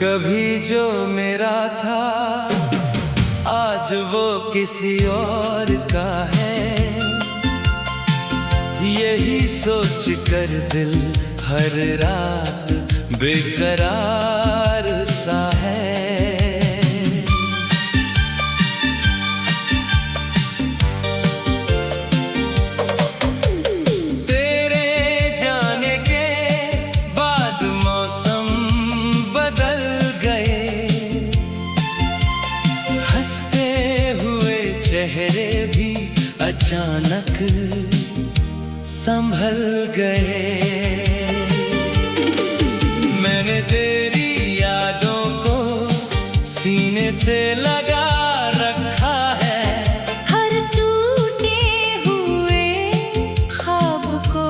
कभी जो मेरा था आज वो किसी और का है। यही सोच कर दिल हर रात बेकरार सा है। चेहरे भी अचानक संभल गए। मैंने तेरी यादों को सीने से लगा रखा है। हर टूटे हुए ख्वाब को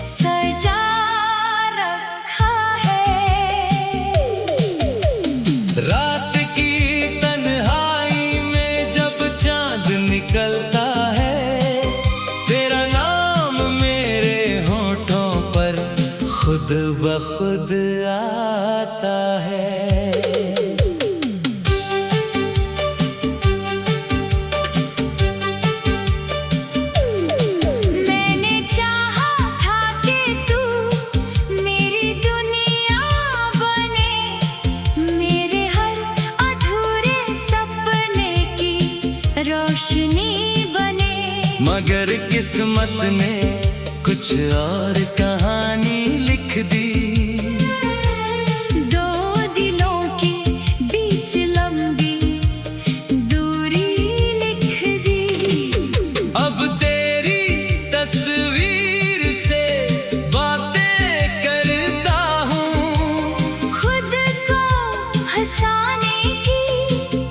सजा रखा है। रात की तन्हाई में जब चांद निकलता है, तेरा नाम मेरे होठों पर खुद ब खुद आता है। मैंने चाहा था कि तू मेरी दुनिया बने, मेरे हर अधूरे सपने की रोशनी बने। मगर किस्मत ने कुछ और कहानी लिख दी। दो दिलों के बीच लंबी दूरी लिख दी। अब तेरी तस्वीर से बातें करता हूँ, खुद को हंसाने की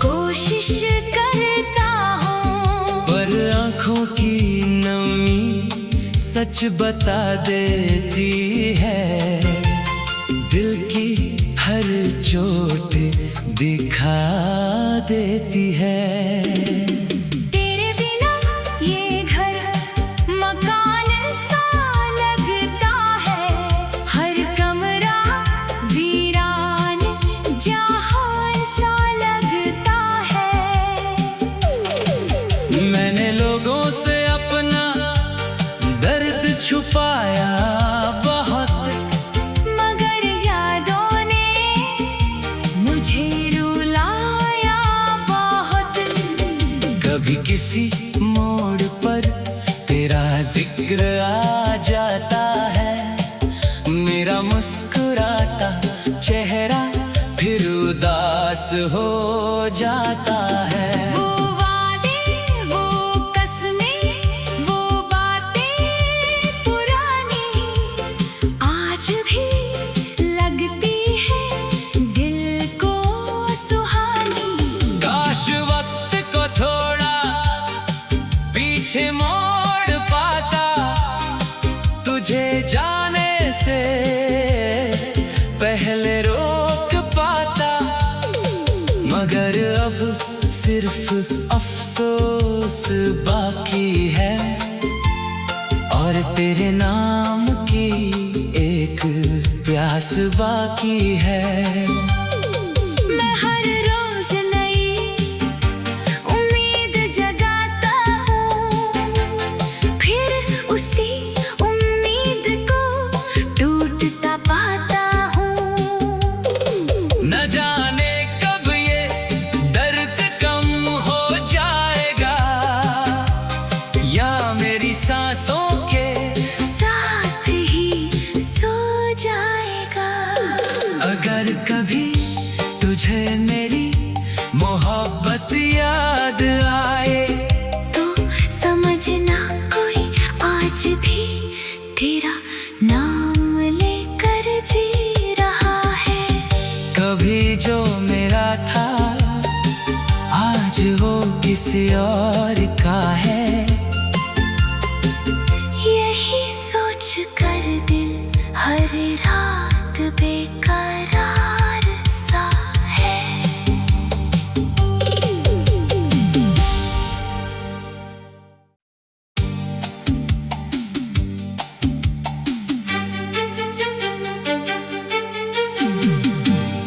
कोशिश करता हूँ। पर आँखों की नमी सच बता देती है। दिल की हर चोट दिखा देती है। तेरे बिना ये घर मकान सा लगता है। हर कमरा वीरान जहां सा लगता है। मैंने लोगों से अपना दर्द छुपाया बहुत, मगर यादों ने मुझे रुलाया बहुत। कभी किसी मोड़ पर तेरा जिक्र आ जाता है। मेरा मुस्कुराता चेहरा फिर उदास हो जाता है। वो वादे, वो कसमें, वो बातें पुरानी आज भी लगती है दिल को सुहानी। काश वक्त को थोड़ा पीछे मोड़ पाता, तुझे जाने से पहले रोक पाता। मगर अब सिर्फ अफसोस बाकी है, और तेरे नाम की एक प्यास बाकी है। मैं हर रोज नई उम्मीद जगाता हूँ, फिर उसी उम्मीद को टूटता पाता हूँ। न जाने कब ये दर्द कम हो जाएगा, या मेरी सांसों के साथ ही सो जाएगा। अगर कभी तुझे मेरी मोहब्बत याद आए, तो समझना कोई आज भी तेरा नाम लेकर जी रहा है। कभी जो मेरा था आज वो किसी और का है। यही सोच कर दिल हर रात बेकरार सा है।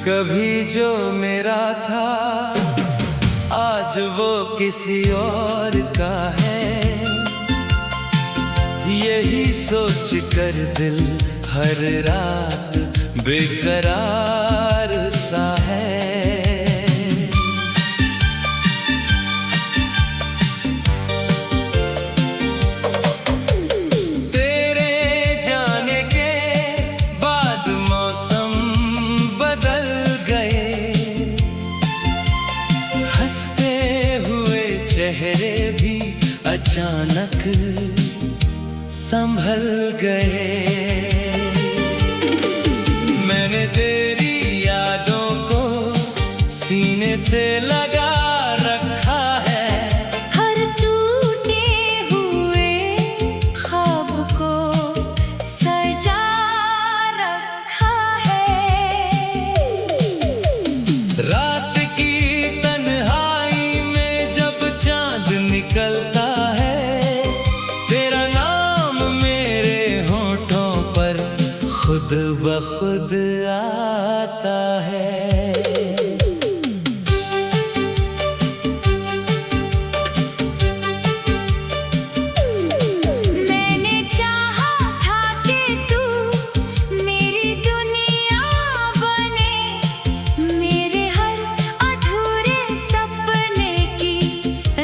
कभी जो मेरा था आज वो किसी और का है। यही सोच कर दिल हर रात बेकरार सा है। चेहरे भी अचानक संभल गए। मैंने तेरी यादों को सीने से लगा रखा है। हर टूटे हुए ख्वाब को सजा रखा है। रात की तन्हाई में जब चांद निकलता है, तेरा नाम मेरे होठों पर खुद ब खुद आता है। मैंने चाहा था कि तू मेरी दुनिया बने, मेरे हर अधूरे सपने की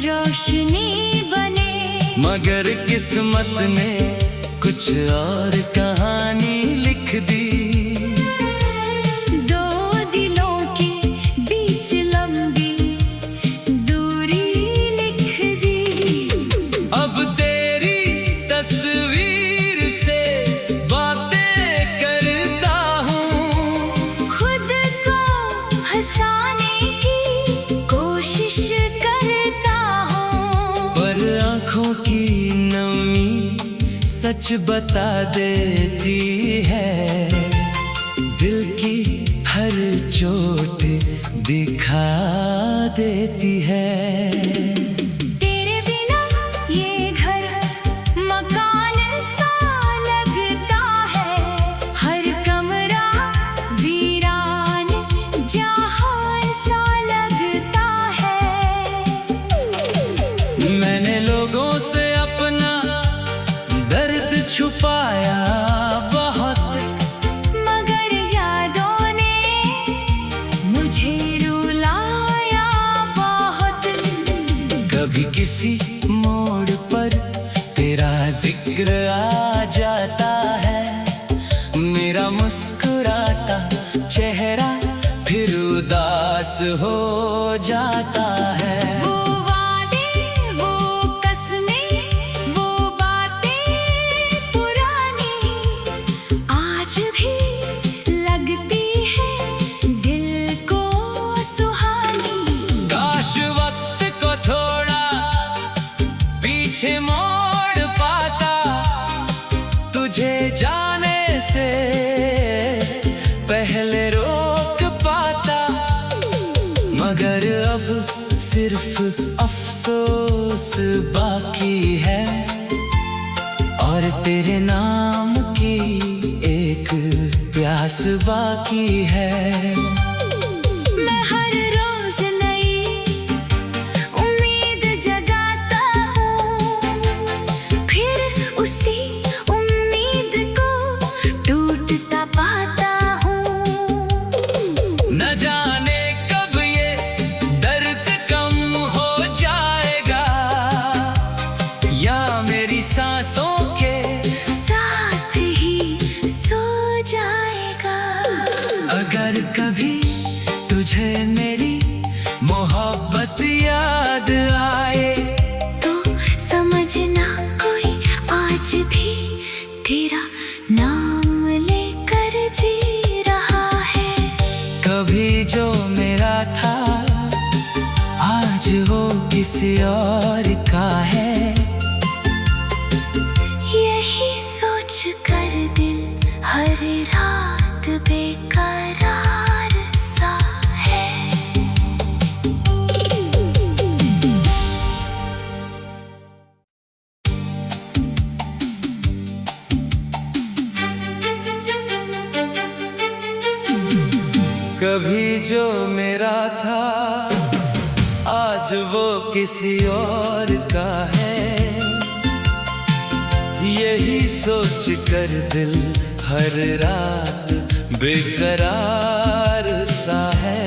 रोशनी बने। मगर किस्मत ने कुछ और कहानी लिख दी। दो दिलों के बीच लंबी दूरी लिख दी। अब तेरी तस्वीर से बातें करता हूँ, खुद को हंसाने की कोशिश करता हूँ। पर आँखों की नमी सच बता देती है। दिल की हर चोट दिखा देती है। तेरे बिना ये घर मकान सा लगता है। हर कमरा वीरान जहां सा लगता है। मैंने लोगों से अपना दर्द छुपाया बहुत, मगर यादों ने मुझे रुलाया बहुत। कभी किसी मोड़ पर तेरा जिक्र आ जाता है। मेरा मुस्कुराता चेहरा फिर उदास हो जाता है। वो वादे, वो कसमें, वो बातें पुरानी आज भी लगती है दिल को सुहानी। काश वक्त को थोड़ा पीछे मोड़ पाता, तुझे जाने से पहले रोक पाता। मगर अब सिर्फ अफसोस बाकी है, और तेरे नाम की एक प्यास बाकी है। मैं हर रोज नई उम्मीद जगाता हूँ, फिर उसी उम्मीद को टूटता पाता हूँ। न जाने कब ये दर्द कम हो जाएगा, या मेरी सांसों के साथ ही सो जाएगा। अगर कभी तुझे मेरी मोहब्बत याद आए, तो समझना कोई आज भी तेरा नाम लेकर जी रहा है। कभी जो मेरा था आज वो किसी और का है। यही सोच कर दिल हर रात बेकरार सा है। कभी जो मेरा था आज वो किसी और का है। यही सोच कर दिल हर रात बेकरार सा है।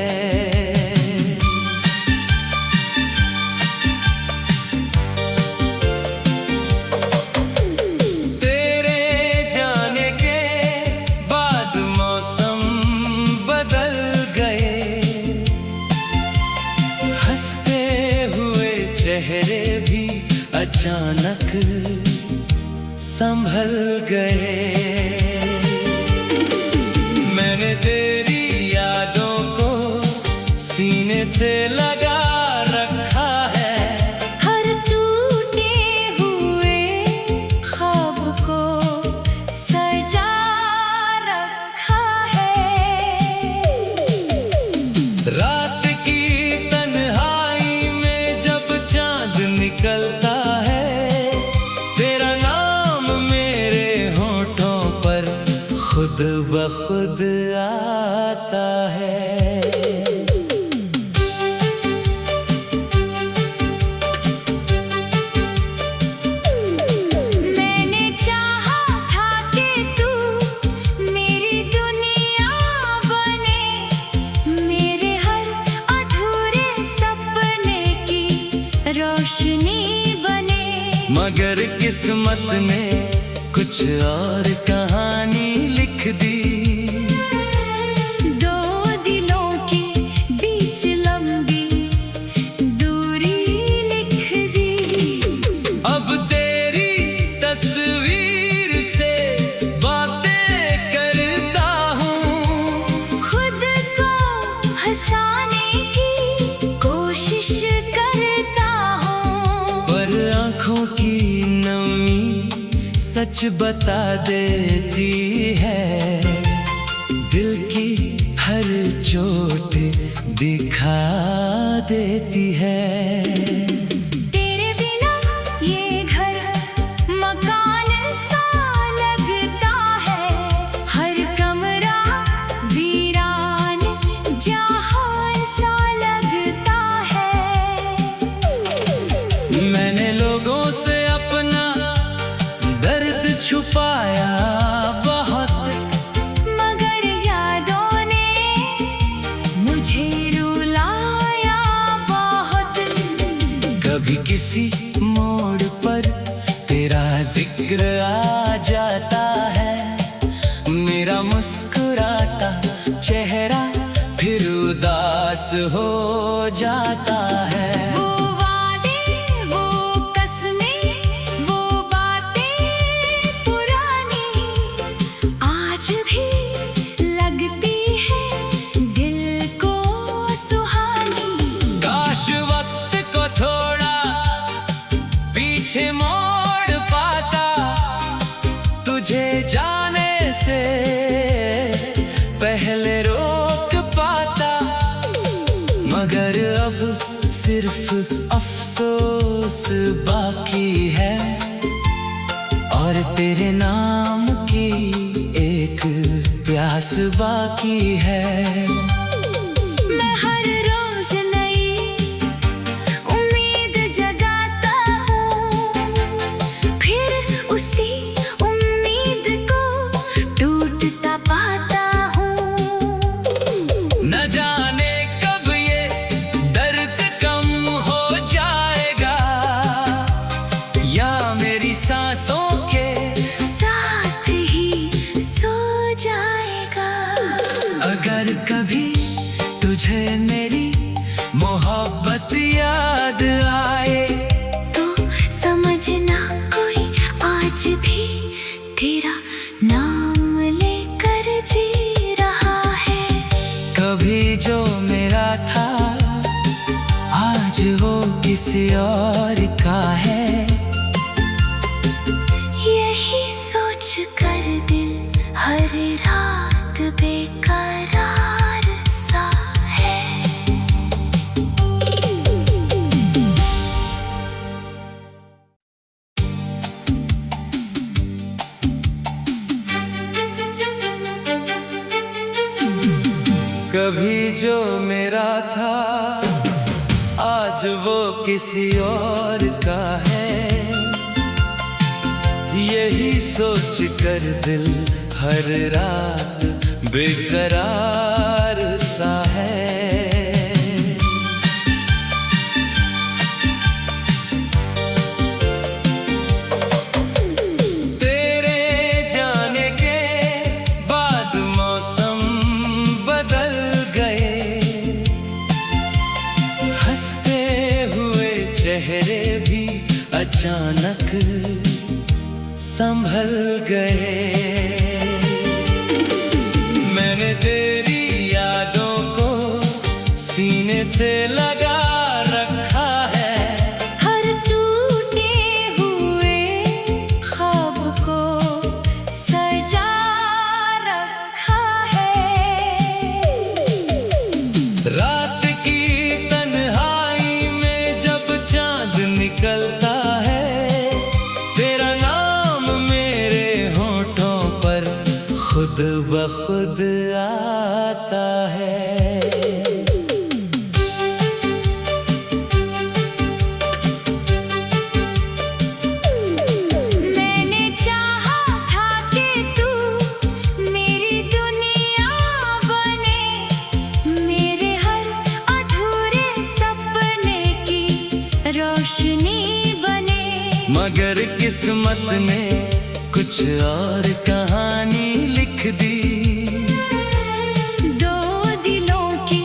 चेहरे भी अचानक संभल गए। मैंने तेरी यादों को सीने से लगा रखा है। हर टूटे हुए ख्वाब को सजा रखा है। रात की निकलता है तेरा नाम मेरे होठों पर खुद ब खुद आता है। मैंने चाहा था कि तू मेरी दुनिया बने, मेरे हर अधूरे सपने की रोशनी बने। मगर किस्मत ने कुछ और कहानी लिख दी। दो दिलों के बीच लंबी दूरी लिख दी। अब तेरी तस्वीर से बातें करता हूँ। खुद को हंसाने की कोशिश करता हूँ। पर आँखों की नमी सच बता देती है। दिल की हर चोट दिखा देती है। तेरे बिना ये घर मकान सा लगता है। हर कमरा वीरान जहां सा लगता है। मैंने लोगों से अपना दर्द छुपाया बहुत, मगर यादों ने मुझे रुलाया बहुत। कभी किसी मोड़ पर तेरा जिक्र आ जाता है। मेरा मुस्कुराता चेहरा फिर उदास हो जाता है। वो वादे, वो कसमें, वो बातें पुरानी आज भी लगती है दिल को सुहानी। काश वक्त को थोड़ा पीछे मोड़ पाता, तुझे जाने से पहले रोक पाता। मगर अब सिर्फ अफसोस बाकी है और तेरे नाम की एक प्यास बाकी है। मैं हर रोज नई उम्मीद जगाता हूँ, फिर उसी उम्मीद को टूटता पाता हूँ। न जाने कब ये दर्द कम हो जाएगा या मेरी सांसों के साथ ही सो जाएगा। अगर कभी तुझे मेरी मोहब्बत याद आए तो समझना कोई आज भी तेरा नाम लेकर जी रहा है। कभी जो मेरा था आज वो किसी और का है। यही सोच कर दिल हर रात बेकरार सा है। कभी जो मेरा था आज वो किसी और का है। यही सोच कर दिल हर रात बेकरार सा है। चेहरे भी अचानक संभल गए। मैंने तेरी यादों को सीने से लगा रखा है। हर टूटे हुए ख्वाब को सजा रखा है। रात की निकलता है तेरा नाम मेरे होठों पर खुद ब खुद आता है। मैंने चाहा था कि तू मेरी दुनिया बने, मेरे हर अधूरे सपने की रोशनी बने। मगर किस्मत ने कुछ और कहानी लिख दी। दो दिलों के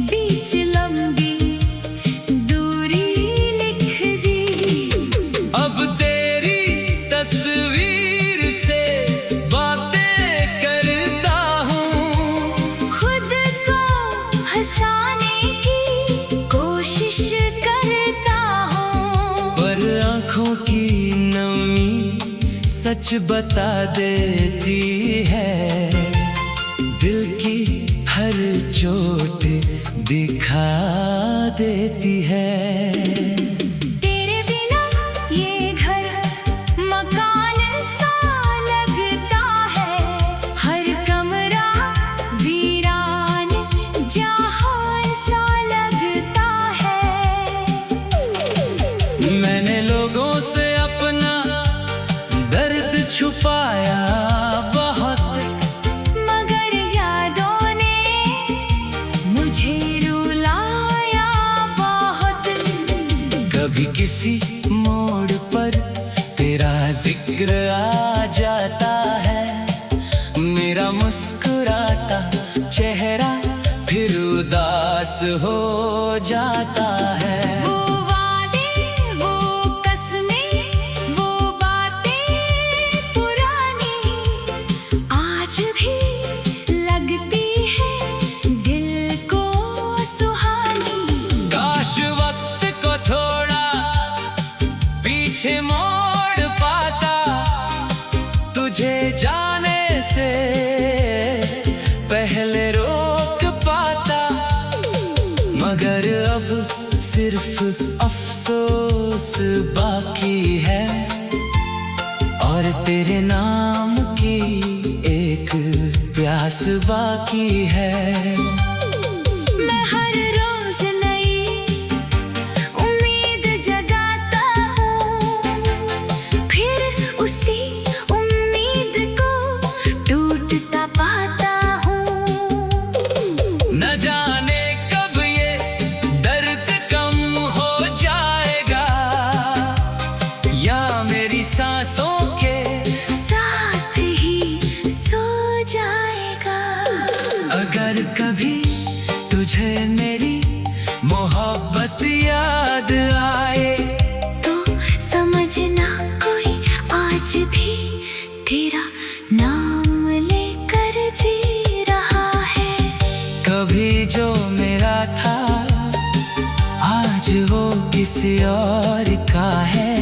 बीच लंबी दूरी लिख दी। अब तेरी तस्वीर से बातें करता हूँ। खुद को हंसाने की कोशिश करता हूँ। पर आँखों की नमी सच बता देती है। दिल की हर चोट दिखा देती है। तेरे बिना ये घर मकान सा लगता है। हर कमरा वीरान जहां सा लगता है। मैंने लोगों से अपना दर्द छुपाया बहुत, मगर यादों ने मुझे रुलाया बहुत। कभी किसी मोड़ पर तेरा जिक्र आ जाता है। मेरा मुस्कुराता चेहरा फिर उदास हो जाता है। वो वादे, वो कसमें, वो बातें पुरानी आज भी लगती है दिल को सुहानी। काश वक्त को थोड़ा पीछे मोड़ पाता, तुझे जाने से पहले रोक पाता। मगर अब सिर्फ अफसोस बाकी है और तेरे नाम की एक प्यास बाकी है। मैं हर रोज नई उम्मीद जगाता हूँ, फिर उसी उम्मीद को टूटता पाता हूँ। न जाने कब ये दर्द कम हो जाएगा या मेरी सांसों के साथ ही सो जाएगा। अगर कभी तुझे मेरी मोहब्बत याद आए तो समझना कोई आज भी तेरा नाम लेकर जी रहा है। कभी जो मेरा था आज वो किसी और का है।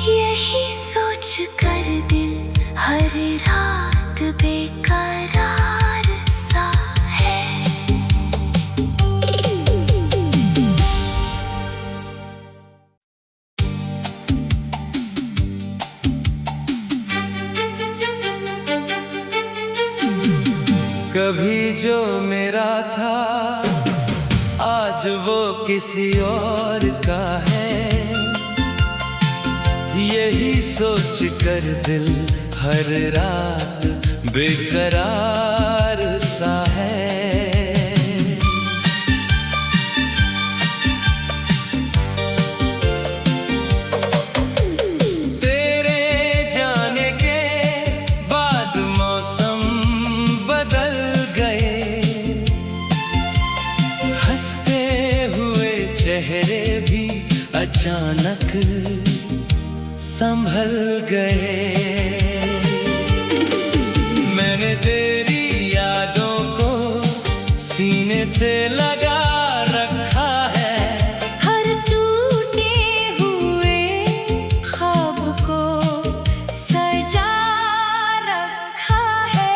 यही सोच कर दिल हर रात बेकरार सा है। कभी जो मेरा था आज वो किसी और का है। यही सोच कर दिल हर रात बेकरार सा है। चेहरे भी अचानक संभल गए। मैंने तेरी यादों को सीने से लगा रखा है। हर टूटे हुए ख्वाब को सजा रखा है।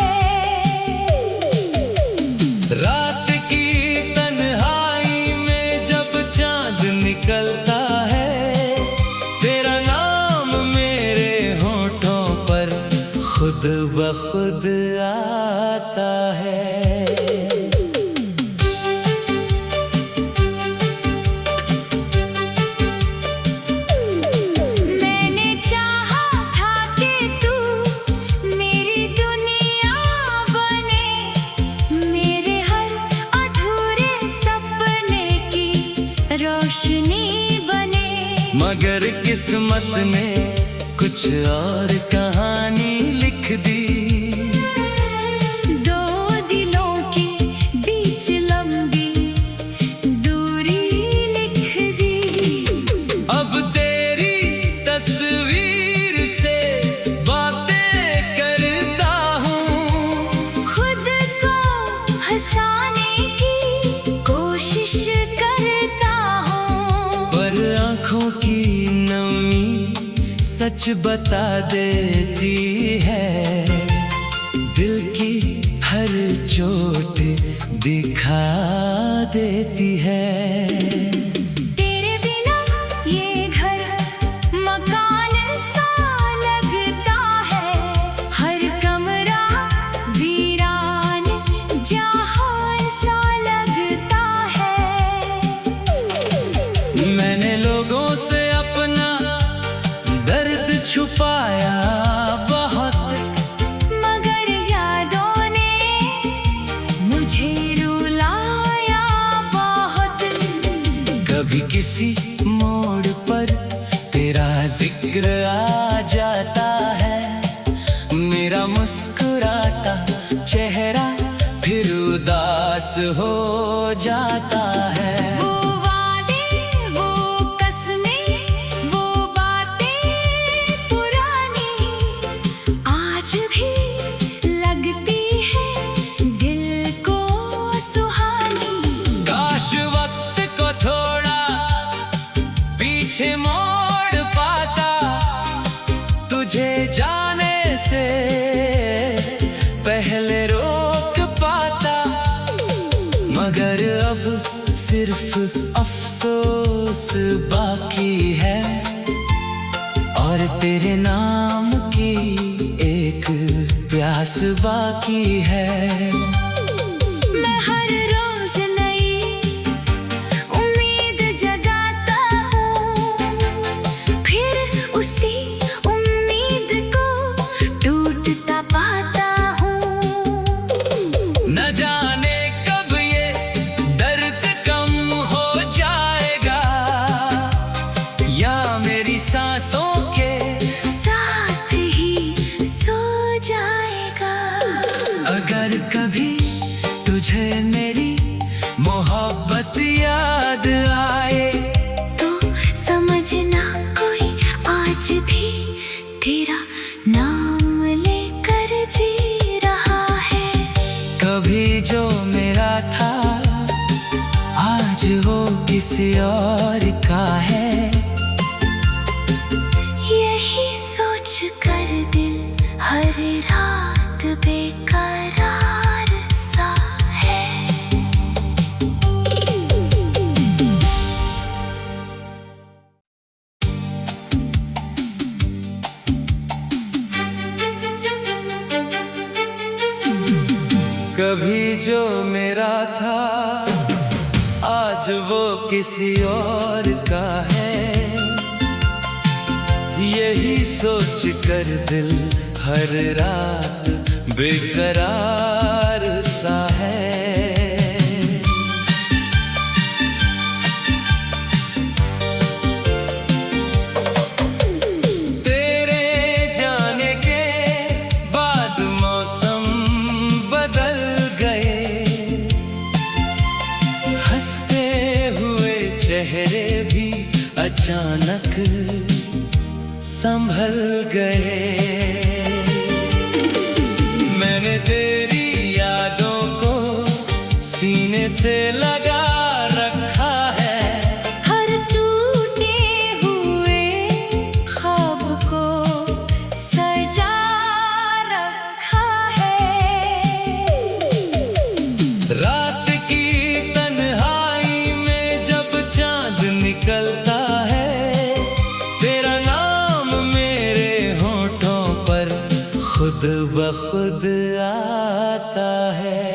रात की तन्हाई में जब चांद निकलता है, तेरा नाम मेरे होठों पर खुद ब खुद आता है। मैंने चाहा था कि तू मेरी दुनिया बने, मेरे हर अधूरे सपने की रोशनी बने। मगर किस्मत ने कुछ और कहानी लिख दी। दो दिलों के बीच लंबी दूरी लिख दी। अब तेरी तस्वीर से बातें करता हूँ, खुद को हंसाने की कोशिश करता हूँ। पर आँखों की नमी सच बता देती है। दिल की हर चोट दिखा देती है। तेरे बिना ये घर मकान सा लगता है। हर कमरा वीरान जहां सा लगता है। मैंने लोगों से अपना दर्द छुपाया बहुत, मगर यादों ने मुझे रुलाया बहुत। कभी किसी मोड़ पर तेरा जिक्र आ जाता है। मेरा मुस्कुराता चेहरा फिर उदास हो जाता है। वो वादे, वो कसमें, वो बातें पुरानी आज भी लगती है दिल को सुहानी। काश वक्त को थोड़ा पीछे मोड़ पाता, तुझे जाने से पहले रोक पाता। मगर अब सिर्फ अफसोस बाकी है, और तेरे नाम की एक प्यास बाकी है। मैं हर रोज नई उम्मीद जगाता हूँ, फिर उसी उम्मीद को टूटता पाता हूँ। न जाने कब ये दर्द कम हो जाएगा, या मेरी सांसों के साथ ही सो जाएगा। अगर कभी तुझे मेरी मोहब्बत याद आए, तो समझना कोई आज भी तेरा नाम लेकर जी रहा है। कभी जो मेरा था आज वो किसी और का है। यही सोच कर दिल हर रात बेकरार सा है। कभी जो मेरा था आज वो किसी और का है। यही सोच कर दिल हर रात बेकरार सा है। तेरे जाने के बाद मौसम बदल गए, हंसते हुए चेहरे भी अचानक संभल गए। मैंने तेरी यादों को सीने से लगा रखा है, हर टूटे हुए ख्वाब को सजा रखा है। रात की तन्हाई में जब चांद निकलता है, तेरा नाम मेरे होठों पर खुद ब खुद आता है।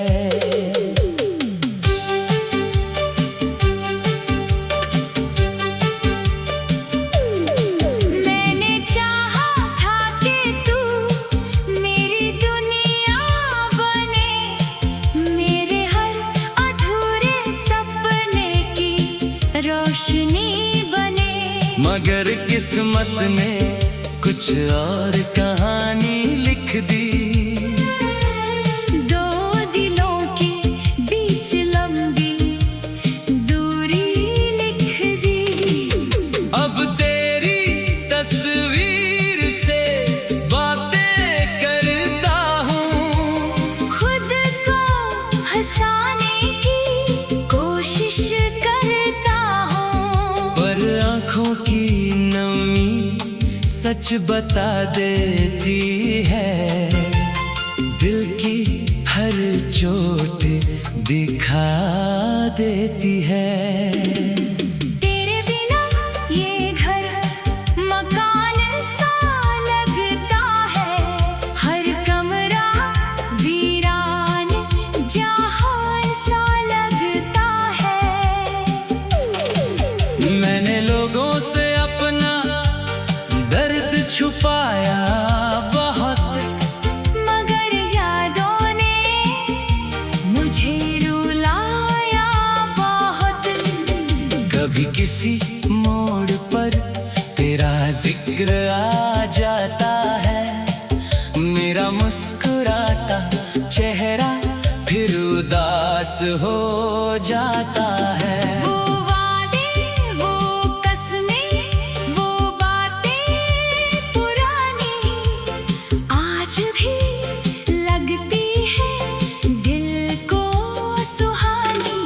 मैंने चाहा था कि तू मेरी दुनिया बने, मेरे हर अधूरे सपने की रोशनी बने। मगर किस्मत ने कुछ और कहानी लिख दी, दो दिलों के बीच लंबी दूरी लिख दी। अब तेरी तस्वीर से बातें करता हूँ, खुद को हंसाने की कोशिश करता हूँ, पर आँखों की नमी सच बता देती है। दिल की हर चोट दिखा देती है। तेरे बिना ये घर मकान सा लगता है, हर कमरा वीरान जहां सा लगता है। मैंने लोगों से अपना दर्द छुपाया बहुत, मगर यादों ने मुझे रुलाया बहुत। कभी किसी मोड़ पर तेरा जिक्र आ जाता है, मेरा मुस्कुराता चेहरा फिर उदास हो जाता है। वो वादे, वो कसमें, वो बातें पुरानी आज भी लगती है दिल को सुहानी।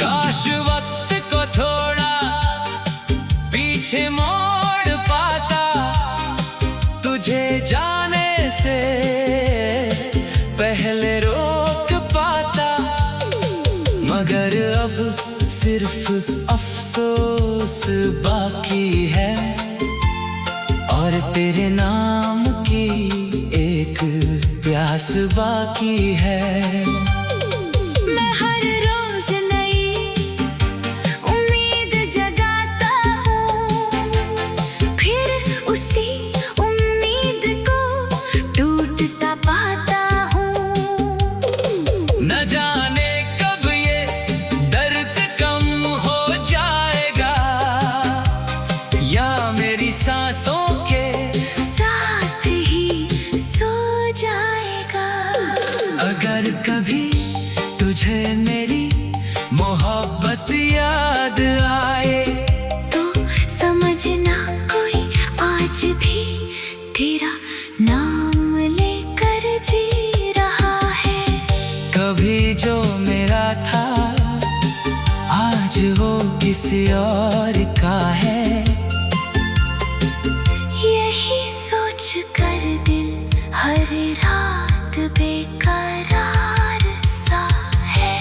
काश वक्त को थोड़ा पीछे मोड़ पाता, तुझे जाने से पहले रोक पाता। मगर अब सिर्फ अफसोस बाकी है, और तेरे नाम की एक प्यास बाकी है। मैं हर रोज नई उम्मीद जगाता हूँ, फिर उसी उम्मीद को टूटता पाता हूँ। न जाने कब ये दर्द कम हो जाएगा, या मेरी सांसों के साथ ही सो जाएगा। अगर कभी तुझे मेरी मोहब्बत याद आए, तो समझना कोई आज भी तेरा नाम लेकर जी रहा है। कभी जो मेरा था आज वो किसी और का है। यही सोच कर दिल हर रात बेकरार सा है।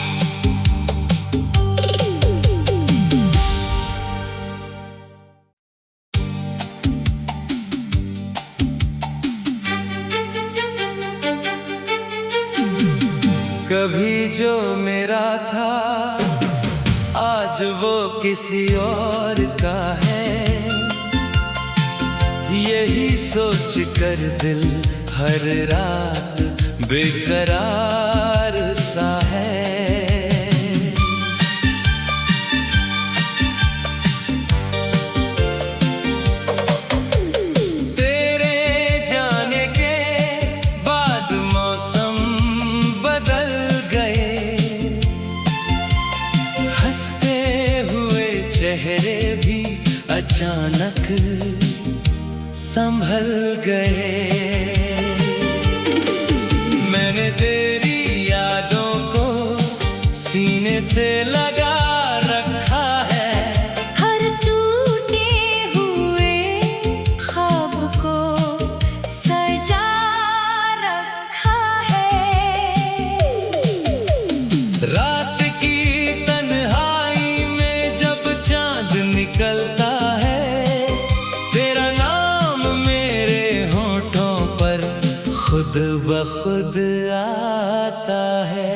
कभी जो मेरा था आज वो किसी और का है। यही सोच कर दिल हर रात बेकरार सा है। तेरे जाने के बाद मौसम बदल गए, हंसते हुए चेहरे भी अचानक संभल गए। मैंने तेरी यादों को सीने से लगा रखा है, हर टूटे हुए ख्वाब को सजा रखा है। रात की तन्हाई में जब चांद निकलता है, तेरा नाम मेरे होठों पर खुद ब खुद आता है।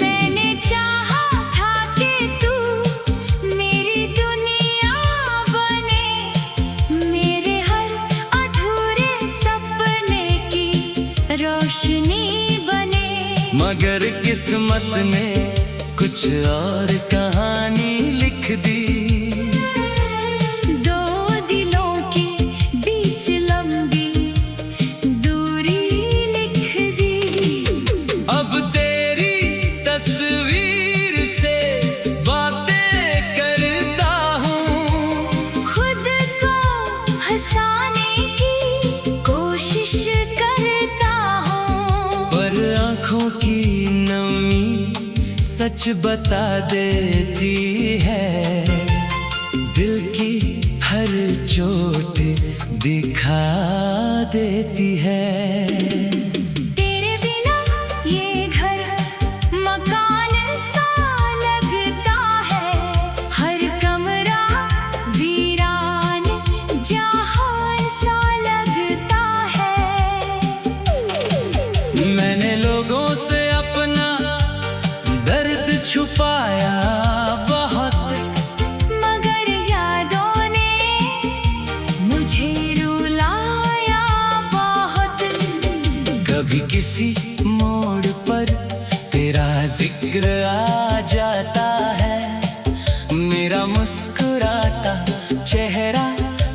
मैंने चाहा था कि तू मेरी दुनिया बने, मेरे हर अधूरे सपने की रोशनी बने। मगर किस्मत ने कुछ और कहानी लिख दी, दो दिलों के बीच लंबी दूरी लिख दी। अब तेरी तस्वीर से बातें करता हूँ, खुद को हंसाने की कोशिश करता हूँ, पर आँखों की नमी सच बता देती है। दिल की हर चोट दिखा देती है। तेरे बिना ये घर मकान सा लगता है, हर कमरा वीरान जहां सा लगता है। मैंने लोगों से अपना दर्द छुपाया बहुत, मगर यादों ने मुझे रुलाया बहुत। कभी किसी मोड़ पर तेरा जिक्र आ जाता है, मेरा मुस्कुराता चेहरा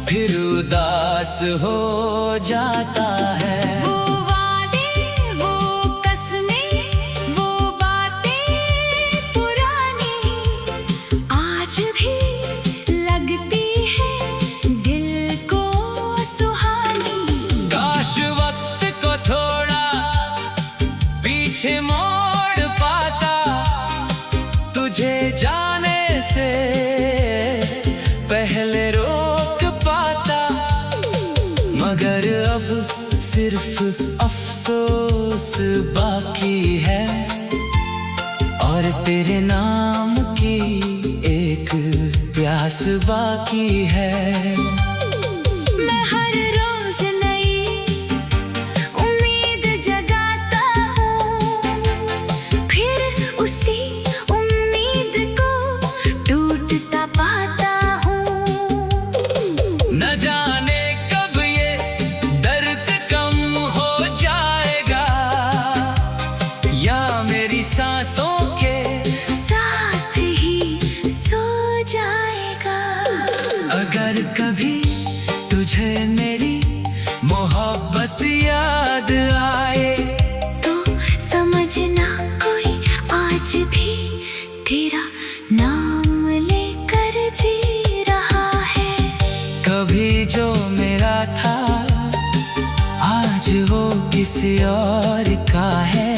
फिर उदास हो जाता है। वो वादे, वो कसमें, वो बातें पुरानी आज भी लगती है दिल को सुहानी। काश वक्त को थोड़ा पीछे मोड़ पाता, तुझे जाने से पहले रोक पाता। मगर अब सिर्फ अफसोस बाकी है, और तेरे नाम की एक प्यास बाकी है। मैं हर रोज नई उम्मीद जगाता हूँ, फिर उसी उम्मीद को टूटता पाता हूँ। न जाने कब ये दर्द कम हो जाएगा, या मेरी सांसों के साथ ही सो जाएगा। अगर कभी तुझे मेरी मोहब्बत याद आए, तो समझना कोई आज भी तेरा नाम लेकर जी रहा है। कभी जो मेरा था आज वो किसी और का है।